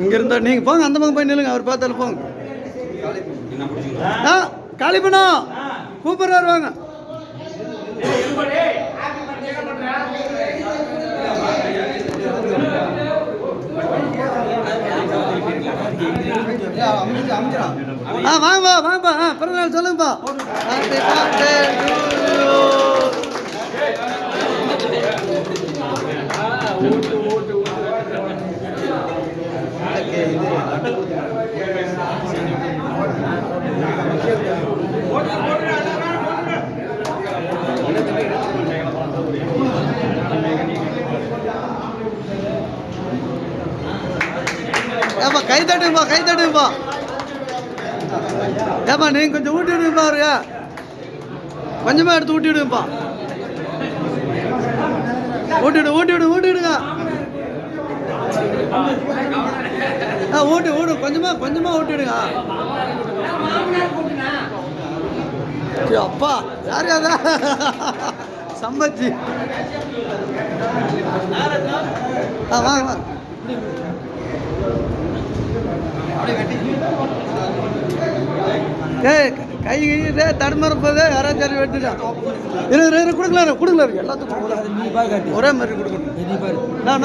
இங்கே இருந்தால் நீங்கள் போங்க, அந்த பக்கம் போய் நில்லுங்க, அவர் பார்த்தாலும் போங்க. ஆ காளிப்பண்ணா கூப்பிட்றாரு, வாங்க. வாங்கப்பா வாங்கப்பா, பிறந்தநாள் சொல்லுங்கப்பா. ஏப்பா கை தட்டுங்கப்பா, கை தட்டுங்கப்பா. ஏப்பா நீங்கள் கொஞ்சம் ஊட்டி விடுங்கப்பா, அவரு கொஞ்சமாக எடுத்து ஊட்டி விடுங்கப்பா. ஊட்டிவிடுங்க. ஊட்டு கொஞ்சமாக ஊட்டிவிடுங்க. அப்பா யார் யாரா சம்பச்சி. வாங்க வாங்க. கை தடுமாற போதே யாராச்சும் வெட்டுதான். கொடுக்கல எல்லாத்துக்கும் ஒரே மாதிரி கொடுக்கணும். நான்